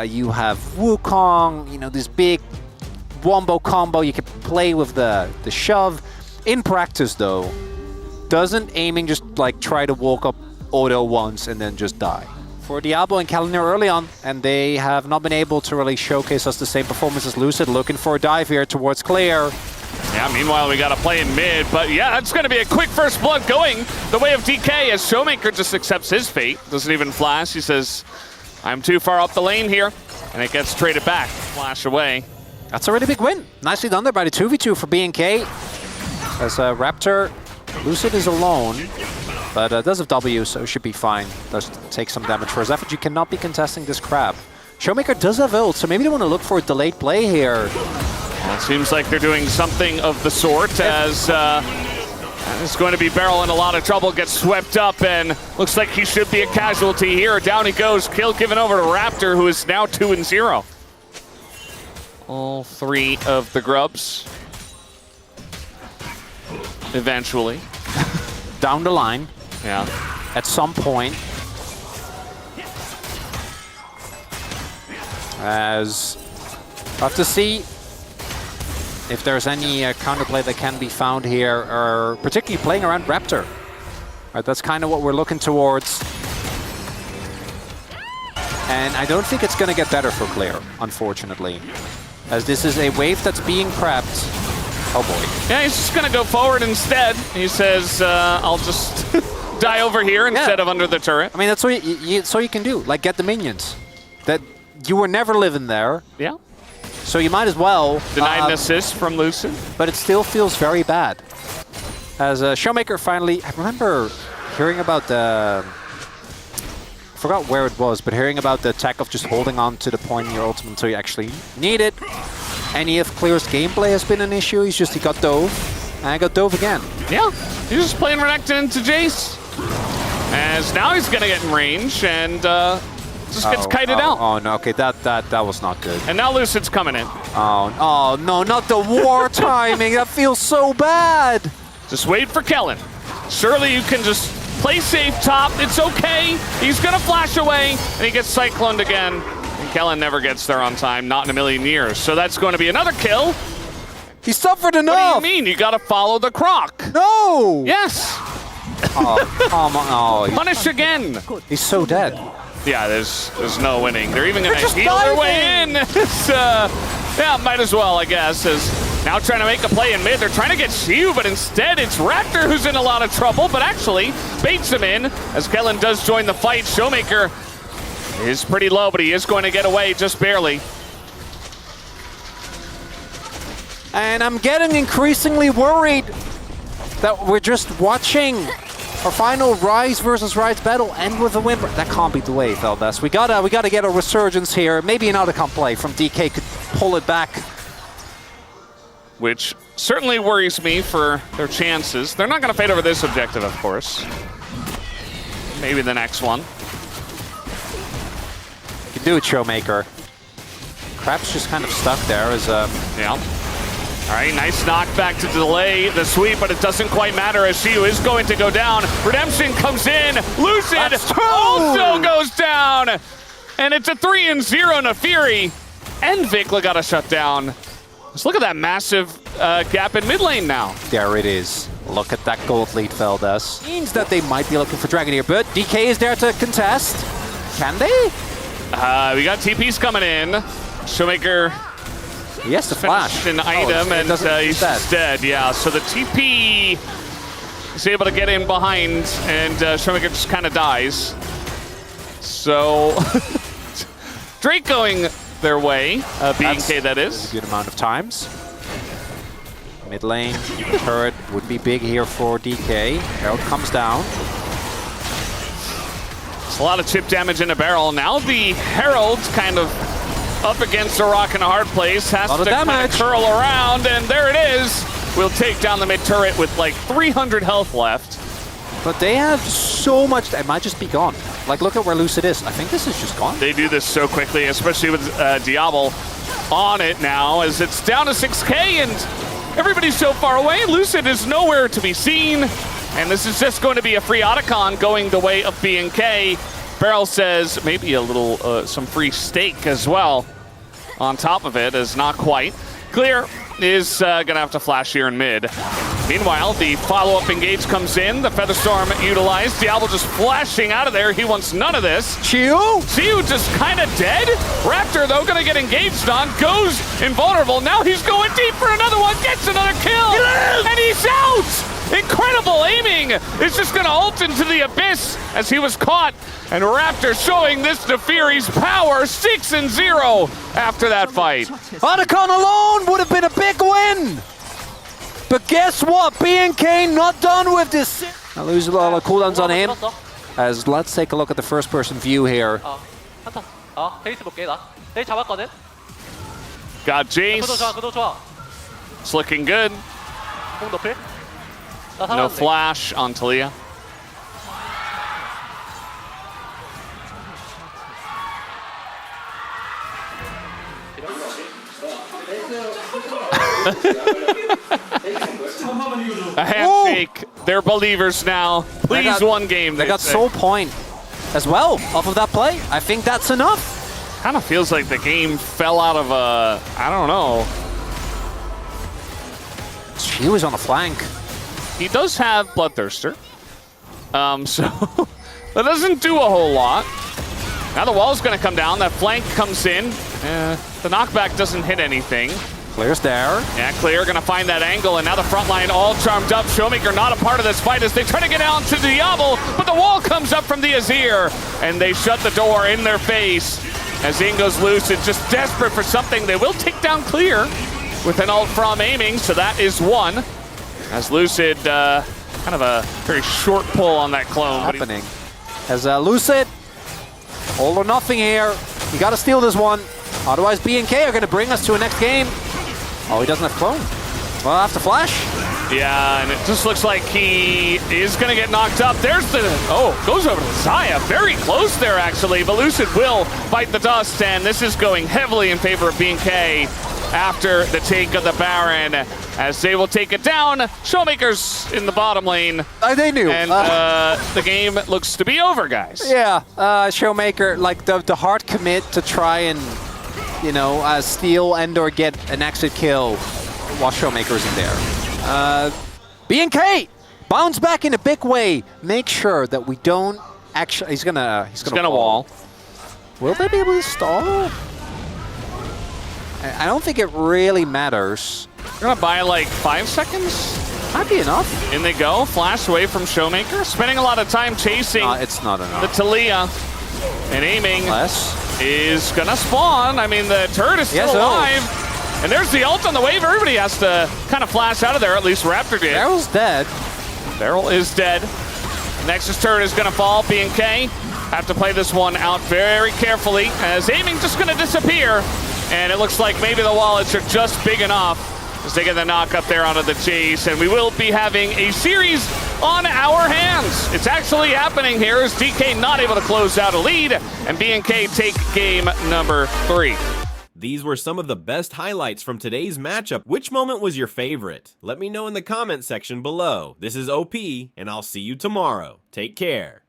You have Wukong, you know, this big wombo combo. You can play with the shove. In practice, though, doesn't aiming just like try to walk up auto once and then just die? For Diablo and Kaliner early on, and they have not been able to really showcase us the same performance as Lucid, looking for a dive here towards Clear. Yeah, meanwhile, we got to play in mid, but yeah, it's going to be a quick first blood going the way of DK as Showmaker just accepts his fate. Doesn't even flash. He says, I'm too far up the lane here, and it gets traded back. Flash away. That's a really big win. Nicely done there by the 2v2 for BNK. As Raptor, Lucid is alone, but does have W, so should be fine. Does take some damage for his effort. You cannot be contesting this crab. Showmaker does have ult, so maybe they want to look for a delayed play here. Well, it seems like they're doing something of the sort as it's going to be Beryl in a lot of trouble, gets swept up, and looks like he should be a casualty here. Down he goes, kill given over to Raptor, who is now 2-0. All three of the grubs. Eventually. Down the line. Yeah. At some point. As we'll have to see if there's any counterplay that can be found here, or particularly playing around Raptor. Right, that's kind of what we're looking towards. And I don't think it's going to get better for Clear, unfortunately. As this is a wave that's being prepped. Oh boy. Yeah, he's just going to go forward instead. He says, I'll just die over here instead of under the turret. I mean, that's all you can do. Like, get the minions. That you were never living there. Yeah. So you might as well. Denied an assist from Lucid. But it still feels very bad. As Showmaker finally, I remember hearing about the, I forgot where it was, but hearing about the tech of just holding on to the point in your ultimate until you actually need it. Any of Clear's gameplay has been an issue. He got dove, and I got dove again. Yeah, he's just playing Renekton into Jace. As now he's gonna get in range and just gets kited out. Oh no, okay, that was not good. And now Lucid's coming in. Oh no, not the war timing. That feels so bad. Just wait for Kellen. Surely you can just play safe top. It's okay. He's gonna flash away, and he gets cycloned again. And Kellen never gets there on time, not in a million years. So that's going to be another kill. He suffered enough. What do you mean? You got to follow the croc. No. Yes. Oh, come on. Oh, punish again. He's so dead. Yeah, there's no winning. They're even going to heal their way in. Yeah, might as well, I guess. As now trying to make a play in mid. They're trying to get Shiu, but instead it's Raptor who's in a lot of trouble, but actually baits him in as Kellen does join the fight. Showmaker is pretty low, but he is going to get away just barely. And I'm getting increasingly worried that we're just watching our final Rise versus Rise battle end with a win. That can't be the way, Feldas. We gotta get a resurgence here. Maybe an out-of-comp play from DK could pull it back. Which certainly worries me for their chances. They're not gonna fade over this objective, of course. Maybe the next one. You can do it, Showmaker. Crap's just kind of stuck there as yeah. All right, nice knockback to delay the sweep, but it doesn't quite matter as Shiu is going to go down. Redemption comes in. Lucid also goes down. And it's a 3-0 Nafiri. And Vikla got a shutdown. Just look at that massive gap in mid lane now. There it is. Look at that gold lead, Feldas. Means that they might be looking for Dragon here, but DK is there to contest. Can they? We got TPs coming in. Showmaker. He has to flash an item, and he's dead. Yeah, so the TP is able to get in behind, and Showmaker just kind of dies. So Drake going their way, BNK that is. A good amount of times. Mid lane turret would be big here for DK. Herald comes down. It's a lot of chip damage in a barrel. Now the Herald kind of up against a rock and a hard place, has to kind of curl around, and there it is. We'll take down the mid turret with like 300 health left. But they have so much, it might just be gone. Like, look at where Lucid is. I think this is just gone. They do this so quickly, especially with Diablo on it now, as it's down to 6K, and everybody's so far away. Lucid is nowhere to be seen, and this is just going to be a free Otacon going the way of BNK. Barrel says maybe a little, some free steak as well on top of it, is not quite. Clear is gonna have to flash here in mid. Meanwhile, the follow-up engage comes in, the Featherstorm utilized, Diablo just flashing out of there, he wants none of this. Xiu just kind of dead. Raptor, though, gonna get engaged on, goes invulnerable, now he's going deep for another one, gets another kill, and he's out! Incredible aiming! It's just gonna ult into the abyss as he was caught, and Raptor showing this to Fury's power, 6-0 after that fight. Otacon alone would have been a big win! But guess what? BNK not done with this. I lose a lot of cooldowns on him. As let's take a look at the first-person view here. Got Jace. It's looking good. No flash on Talia. A handshake. Ooh. They're believers now. Please, one game. They got soul point as well off of that play. I think that's enough. Kind of feels like the game fell out of a, I don't know. She was on the flank. He does have Bloodthirster, so that doesn't do a whole lot. Now the wall's going to come down. That flank comes in. The knockback doesn't hit anything. Clear's there. Yeah, Clear going to find that angle, and now the front line all charmed up. Showmaker not a part of this fight as they try to get out to Diablo, but the wall comes up from the Azir, and they shut the door in their face. As Ingo's loose, it's just desperate for something. They will take down Clear with an ult from aiming, so that is one. As Lucid, kind of a very short pull on that clone. Happening. As Lucid, all or nothing here. You got to steal this one. Otherwise, BNK are going to bring us to a next game. Oh, he doesn't have clone. Well, I'll have to flash. Yeah, and it just looks like he is going to get knocked up. There's the, goes over to Xayah. Very close there, actually. But Lucid will bite the dust, and this is going heavily in favor of BNK after the take of the Baron, as they will take it down. Showmakers in the bottom lane. They knew. And the game looks to be over, guys. Yeah, Showmaker, like the hard commit to try and, you know, steal and or get an exit kill while Showmaker isn't there. BNK bounce back in a big way. Make sure that we don't actually. He's gonna wall. Will they be able to stall? I don't think it really matters. We're gonna buy like 5 seconds. Might be enough. In they go. Flash away from Showmaker. Spending a lot of time chasing. It's not enough. The Talia. And aiming is gonna spawn. I mean, the turret is still alive. And there's the ult on the wave. Everybody has to kind of flash out of there. At least Raptor did. Barrel's dead. Barrel is dead. Nexus turret is gonna fall. BNK have to play this one out very carefully, as aiming just gonna disappear. And it looks like maybe the wallets are just big enough as they get the knock up there onto the chase. And we will be having a series on our hands. It's actually happening here as DK not able to close out a lead, and BNK take game number 3. These were some of the best highlights from today's matchup. Which moment was your favorite? Let me know in the comment section below. This is OP, and I'll see you tomorrow. Take care.